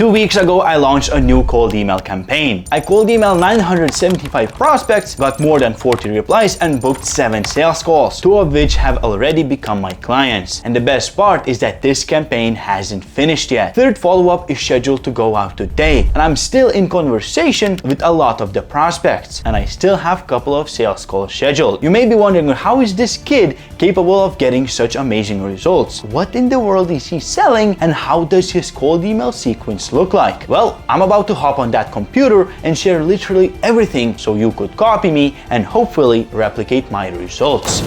2 weeks ago, I launched a new cold email campaign. I cold emailed 975 prospects, got more than 40 replies, and booked 7 sales calls, 2 of which have already become my clients. And the best part is that this campaign hasn't finished yet. Third follow-up is scheduled to go out today, and I'm still in conversation with a lot of the prospects, and I still have a couple of sales calls scheduled. You may be wondering, how is this kid capable of getting such amazing results? What in the world is he selling, and how does his cold email sequence look like? Well, I'm about to hop on that computer and share literally everything so you could copy me and hopefully replicate my results.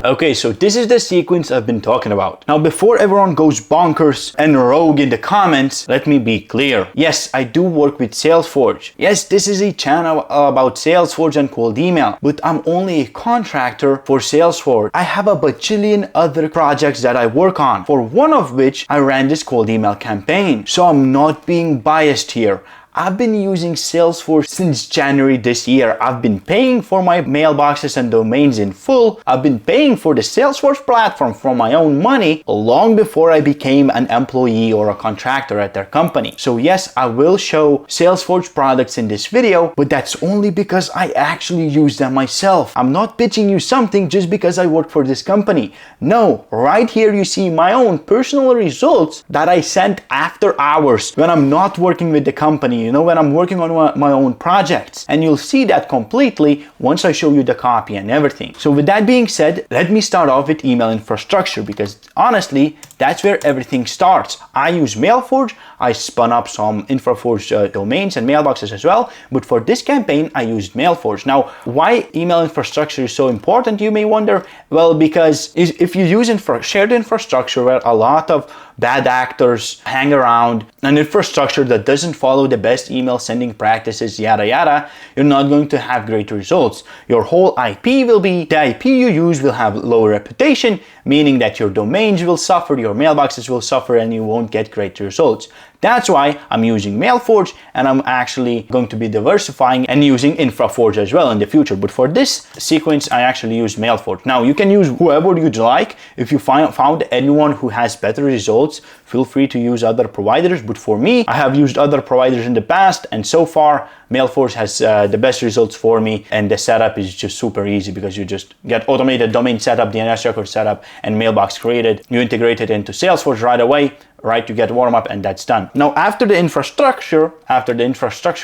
Okay, so this is the sequence I've been talking about. Now, before everyone goes bonkers and rogue in the comments, let me be clear. Yes, I do work with Salesforge. Yes, this is a channel about Salesforge and cold email, but I'm only a contractor for Salesforge. I have a bajillion other projects that I work on, for one of which I ran this cold email campaign. So I'm not being biased here. I've been using Salesforce since January this year. I've been paying for my mailboxes and domains in full. I've been paying for the Salesforce platform from my own money long before I became an employee or a contractor at their company. So yes, I will show Salesforce products in this video, but that's only because I actually use them myself. I'm not pitching you something just because I work for this company. No, right here you see my own personal results that I sent after hours when I'm not working with the company. When I'm working on my own projects, and you'll see that completely once I show you the copy and everything. So with that being said, let me start off with email infrastructure, because honestly, that's where everything starts. I use Mailforge. I spun up some InfraForge domains and mailboxes as well, but for this campaign, I used Mailforge. Now, why email infrastructure is so important, you may wonder? Well, because if you use shared infrastructure where a lot of bad actors hang around, an infrastructure that doesn't follow the best email sending practices, yada yada, you're not going to have great results. Your whole the IP you use will have low reputation, meaning that your domains will suffer, your mailboxes will suffer, and you won't get great results. That's why I'm using Mailforge, and I'm actually going to be diversifying and using InfraForge as well in the future. But for this sequence, I actually use Mailforge. Now, you can use whoever you'd like. If you found anyone who has better results, feel free to use other providers. But for me, I have used other providers in the past, and so far, Mailforge has the best results for me, and the setup is just super easy because you just get automated domain setup, DNS record setup, and mailbox created. You integrate it into Salesforce right away, right? You get warm up and that's done. Now, after the infrastructure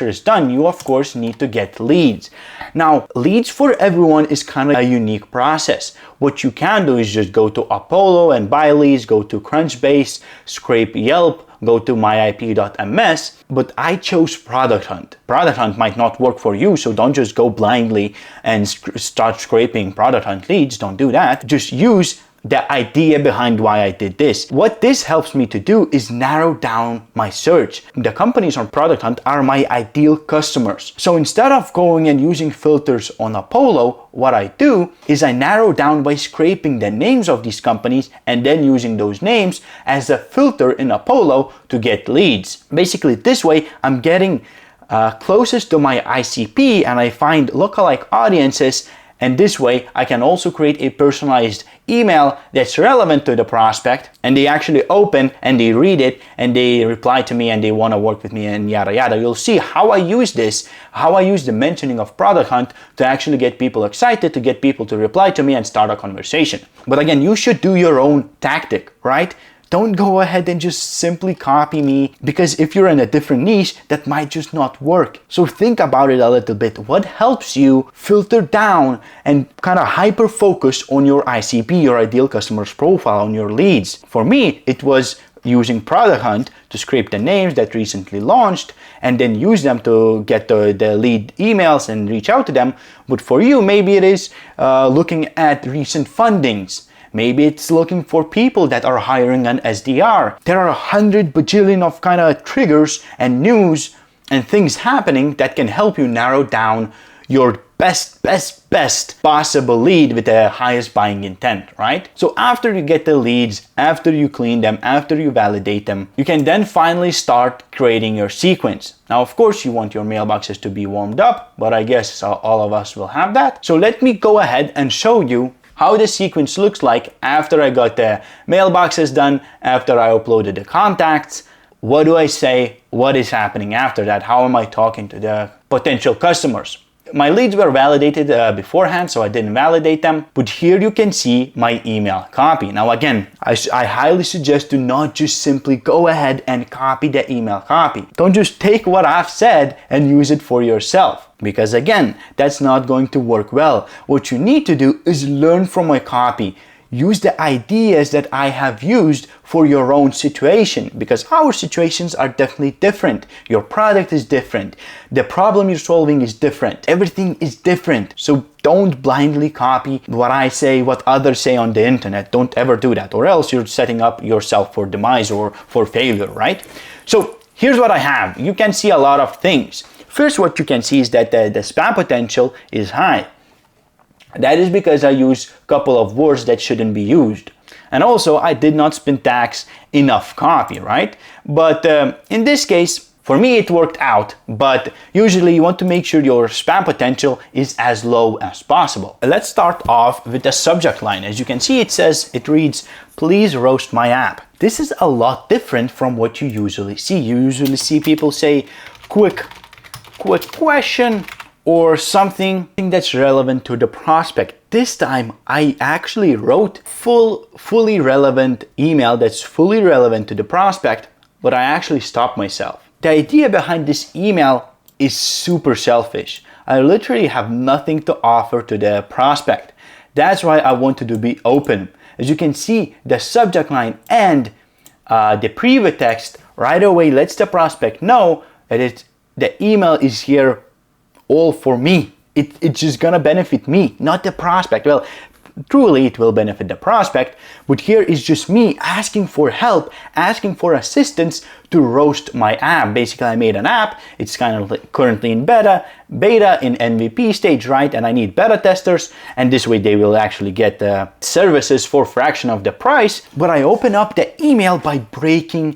is done, you of course need to get leads. Now, leads for everyone is kind of a unique process. What you can do is just go to Apollo and buy leads, go to Crunchbase, scrape Yelp, go to myip.ms, but I chose Product Hunt. Product Hunt might not work for you, so don't just go blindly and start scraping Product Hunt leads. Don't do that. Just use the idea behind why I did this. What this helps me to do is narrow down my search. The companies on Product Hunt are my ideal customers. So instead of going and using filters on Apollo, what I do is I narrow down by scraping the names of these companies and then using those names as a filter in Apollo to get leads. Basically, this way I'm getting closest to my ICP, and I find lookalike audiences. And this way, I can also create a personalized email that's relevant to the prospect, and they actually open and they read it and they reply to me and they want to work with me and yada yada. You'll see how I use this, how I use the mentioning of Product Hunt to actually get people excited, to get people to reply to me and start a conversation. But again, you should do your own tactic, right? Don't go ahead and just simply copy me, because if you're in a different niche, that might just not work. So think about it a little bit. What helps you filter down and kind of hyper focus on your ICP, your ideal customer's profile, on your leads? For me, it was using Product Hunt to scrape the names that recently launched and then use them to get the lead emails and reach out to them. But for you, maybe it is looking at recent fundings. Maybe it's looking for people that are hiring an SDR. There are 100 bajillion of kind of triggers and news and things happening that can help you narrow down your best possible lead with the highest buying intent, right? So after you get the leads, after you clean them, after you validate them, you can then finally start creating your sequence. Now, of course, you want your mailboxes to be warmed up, but I guess all of us will have that. So let me go ahead and show you how the sequence looks like after I got the mailboxes done, after I uploaded the contacts, what do I say? What is happening after that? How am I talking to the potential customers? My leads were validated beforehand, so I didn't validate them. But here you can see my email copy. Now again, I highly suggest to not just simply go ahead and copy the email copy. Don't just take what I've said and use it for yourself, because again, that's not going to work well. What you need to do is learn from my copy. Use the ideas that I have used for your own situation, because our situations are definitely different. Your product is different. The problem you're solving is different. Everything is different. So don't blindly copy what I say, what others say on the internet. Don't ever do that, or else you're setting up yourself for demise or for failure, right? So here's what I have. You can see a lot of things. First, what you can see is that the spam potential is high. That is because I use a couple of words that shouldn't be used. And also, I did not syntax enough copy, right? But in this case, for me, it worked out. But usually, you want to make sure your spam potential is as low as possible. Let's start off with the subject line. As you can see, it reads, "Please roast my app." This is a lot different from what you usually see. You usually see people say, quick question, or something that's relevant to the prospect. This time I actually wrote fully relevant email that's fully relevant to the prospect, but I actually stopped myself. The idea behind this email is super selfish. I literally have nothing to offer to the prospect. That's why I wanted to be open. As you can see, the subject line and the preview text right away lets the prospect know that the email is here all for me. It's just gonna benefit me, not the prospect. Well, truly it will benefit the prospect, but here is just me asking for help, asking for assistance to roast my app. Basically, I made an app. It's kind of currently in beta in MVP stage, right? And I need beta testers, and this way they will actually get the services for a fraction of the price. But I open up the email by breaking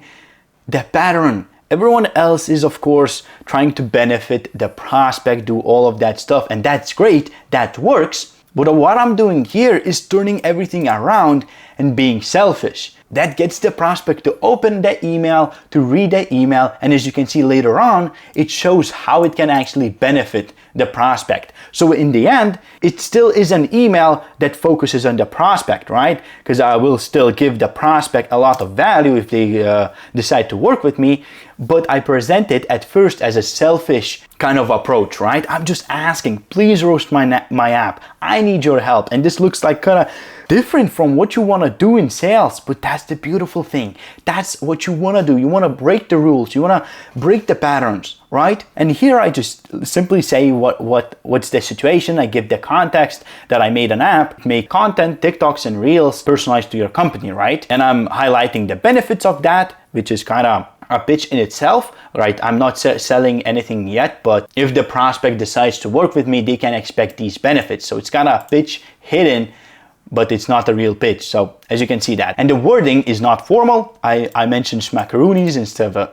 the pattern. Everyone else is, of course, trying to benefit the prospect, do all of that stuff, and that's great, that works. But what I'm doing here is turning everything around and being selfish. That gets the prospect to open the email, to read the email, and as you can see later on, it shows how it can actually benefit the prospect. So in the end, it still is an email that focuses on the prospect, right? Because I will still give the prospect a lot of value if they decide to work with me, but I present it at first as a selfish kind of approach, right? I'm just asking, please roast my app. I need your help. And this looks like kind of different from what you want to do in sales, but that's the beautiful thing. That's what you want to do. You want to break the rules. You want to break the patterns, right? And here I just simply say what's the situation. I give the context that I made an app, make content, TikToks and Reels personalized to your company, right? And I'm highlighting the benefits of that, which is kind of a pitch in itself, right? I'm not selling anything yet, but if the prospect decides to work with me, they can expect these benefits. So it's kind of a pitch hidden, but it's not a real pitch. So as you can see that. And the wording is not formal. I mentioned smackaroonies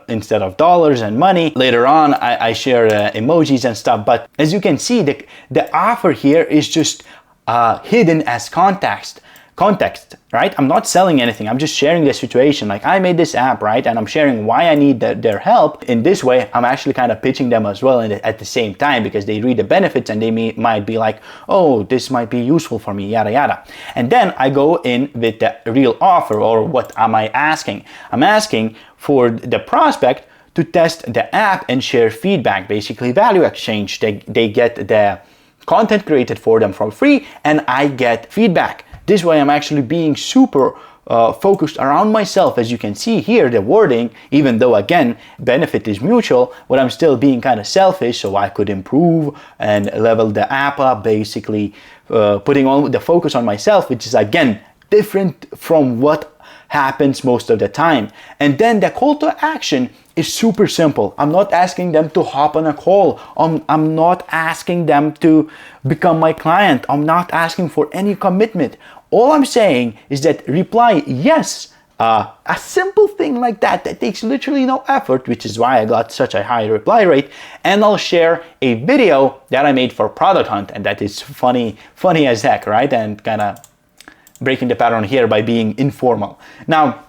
instead of dollars and money. Later on, I share emojis and stuff. But as you can see, the offer here is just hidden as context, right? I'm not selling anything. I'm just sharing the situation. Like, I made this app, right? And I'm sharing why I need their help. In this way, I'm actually kind of pitching them as well at the same time, because they read the benefits and they might be like, oh, this might be useful for me, yada, yada. And then I go in with the real offer, or what am I asking? I'm asking for the prospect to test the app and share feedback, basically value exchange. They get the content created for them for free, and I get feedback. This way I'm actually being super focused around myself. As you can see here, the wording, even though again, benefit is mutual, but I'm still being kind of selfish, so I could improve and level the app up, basically putting all the focus on myself, which is again, different from what happens most of the time. And then the call to action is super simple. I'm not asking them to hop on a call. I'm not asking them to become my client. I'm not asking for any commitment. All I'm saying is that reply yes. A simple thing like that takes literally no effort, which is why I got such a high reply rate. And I'll share a video that I made for Product Hunt, and that is funny as heck, right? And kind of breaking the pattern here by being informal. Now,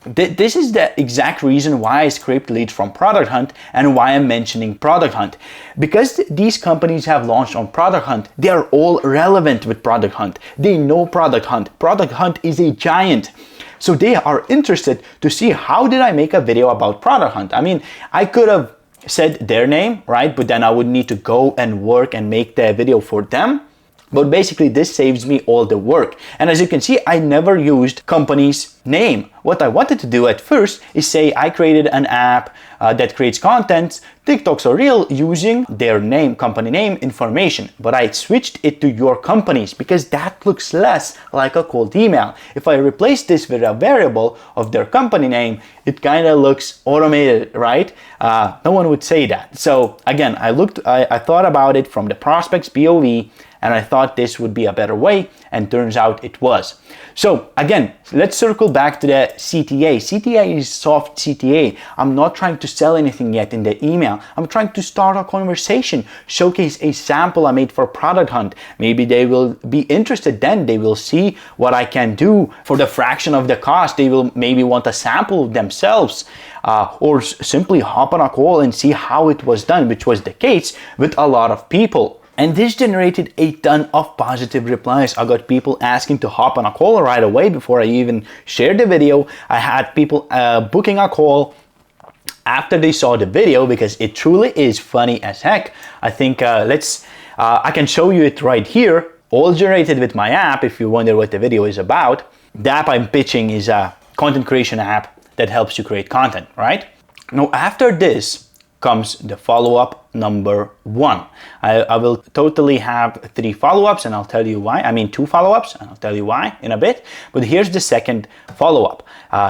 This is the exact reason why I scraped leads from Product Hunt and why I'm mentioning Product Hunt. Because these companies have launched on Product Hunt, they are all relevant with Product Hunt. They know Product Hunt. Product Hunt is a giant. So they are interested to see how did I make a video about Product Hunt. I mean, I could have said their name, right? But then I would need to go and work and make the video for them. But basically this saves me all the work. And as you can see, I never used company's name. What I wanted to do at first is say I created an app that creates content, TikToks or Reel, using their name, company name information. But I switched it to your companies because that looks less like a cold email. If I replace this with a variable of their company name, it kind of looks automated, right? No one would say that. So again, I thought about it from the prospect's POV, and I thought this would be a better way, and turns out it was. So again, let's circle back to the CTA. CTA is soft CTA. I'm not trying to sell anything yet in the email. I'm trying to start a conversation, showcase a sample I made for Product Hunt. Maybe they will be interested then. They will see what I can do for the fraction of the cost. They will maybe want a sample themselves. Or simply hop on a call and see how it was done, which was the case with a lot of people. And this generated a ton of positive replies. I got people asking to hop on a call right away before I even shared the video. I had people booking a call after they saw the video because it truly is funny as heck. I think I can show you it right here, all generated with my app if you wonder what the video is about. The app I'm pitching is a content creation app that helps you create content, right? Now after this comes the follow-up number 1. I will totally have 3 follow-ups and I'll tell you why. I mean 2 follow-ups and I'll tell you why in a bit. But here's the second follow-up.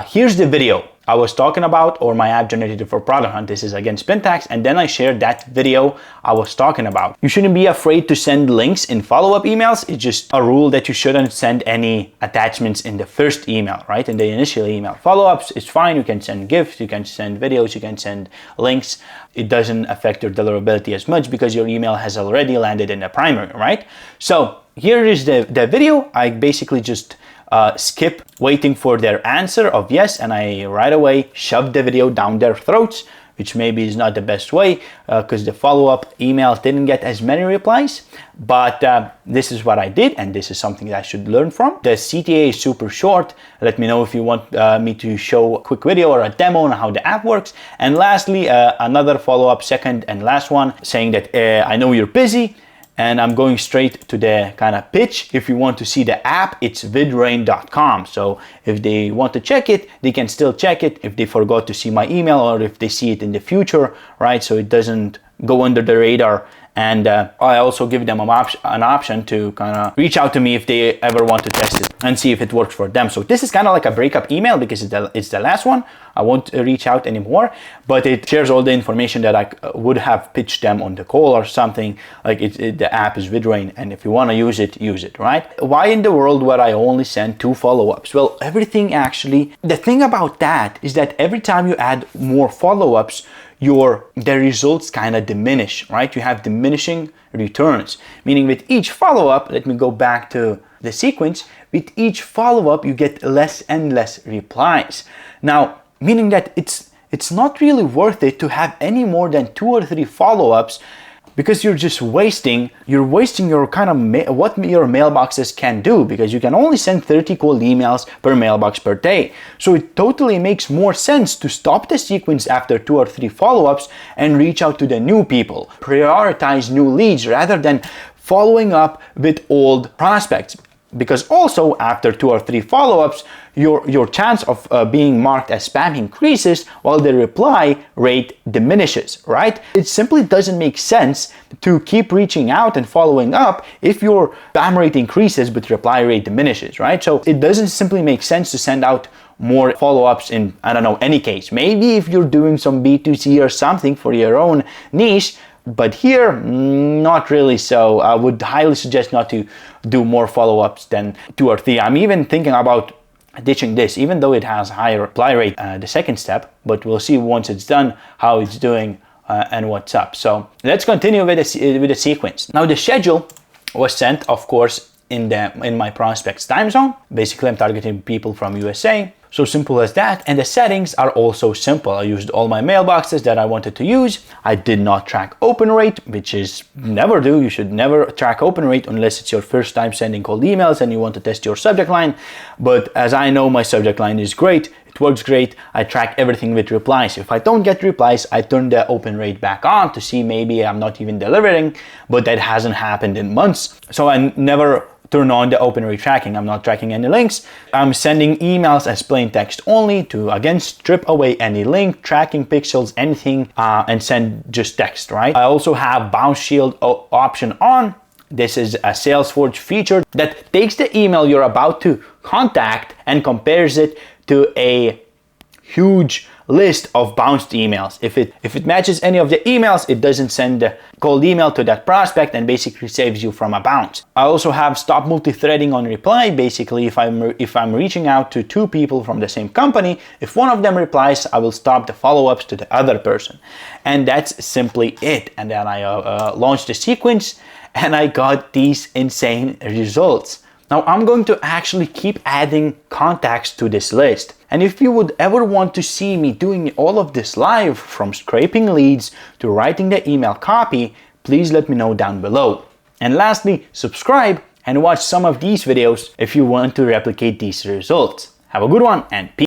Here's the video I was talking about, or my app generated for Product Hunt. This is again Spintax, and then I shared that video I was talking about. You shouldn't be afraid to send links in follow-up emails. It's just a rule that you shouldn't send any attachments in the first email, right? In the initial email. Follow-ups is fine. You can send GIFs, you can send videos, you can send links. It doesn't affect your deliverability as much because your email has already landed in the primary, right? So here is the video. I basically just skip waiting for their answer of yes, and I right away shove the video down their throats, which maybe is not the best way because the follow-up emails didn't get as many replies. But this is what I did, and this is something that I should learn from. The CTA is super short. Let me know if you want me to show a quick video or a demo on how the app works. And lastly, another follow-up, second and last one, saying that I know you're busy, and I'm going straight to the kind of pitch. If you want to see the app, it's vidrain.com. So if they want to check it, they can still check it if they forgot to see my email or if they see it in the future, right? So it doesn't go under the radar. And I also give them an option to kind of reach out to me if they ever want to test it and see if it works for them. So this is kind of like a breakup email because it's the last one. I won't reach out anymore, but it shares all the information that I would have pitched them on the call or something. Like the app is Vidrain, and if you want to use it, right? Why in the world would I only send 2 follow-ups? Well, everything actually, the thing about that is that every time you add more follow-ups, the results kind of diminish, right? You have diminishing returns, meaning with each follow-up, let me go back to the sequence, with each follow-up you get less and less replies. Now, meaning that it's not really worth it to have any more than 2 or 3 follow-ups because you're just wasting your kind of what your mailboxes can do, because you can only send 30 cold emails per mailbox per day. So it totally makes more sense to stop the sequence after 2 or 3 follow-ups and reach out to the new people. Prioritize new leads rather than following up with old prospects. Because also after 2 or 3 follow-ups, your chance of being marked as spam increases while the reply rate diminishes, right? It simply doesn't make sense to keep reaching out and following up if your spam rate increases but reply rate diminishes, right? So it doesn't simply make sense to send out more follow-ups in, I don't know, any case. Maybe if you're doing some B2C or something for your own niche, but here, not really. So I would highly suggest not to do more follow-ups than 2 or 3. I'm even thinking about ditching this, even though it has higher reply rate, the second step, but we'll see once it's done how it's doing and what's up. So let's continue with the sequence. Now the schedule was sent, of course, in my prospect's time zone. Basically, I'm targeting people from USA. So simple as that. And the settings are also simple. I used all my mailboxes that I wanted to use. I did not track open rate, which is never do. You should never track open rate unless it's your first time sending cold emails and you want to test your subject line. But as I know, my subject line is great. It works great. I track everything with replies. If I don't get replies, I turn the open rate back on to see maybe I'm not even delivering, but that hasn't happened in months. So I never turn on the open rate tracking. I'm not tracking any links. I'm sending emails as plain text only to, again, strip away any link, tracking pixels, anything, and send just text, right? I also have bounce shield option on. This is a Salesforge feature that takes the email you're about to contact and compares it to a huge list of bounced emails. If it matches any of the emails, it doesn't send the cold email to that prospect and basically saves you from a bounce. I also have stop multi-threading on reply. Basically, if I'm reaching out to two people from the same company, if one of them replies, I will stop the follow-ups to the other person. And that's simply it. And then I launched the sequence and I got these insane results. Now I'm going to actually keep adding contacts to this list. And if you would ever want to see me doing all of this live, from scraping leads to writing the email copy, please let me know down below. And lastly, subscribe and watch some of these videos if you want to replicate these results. Have a good one and peace.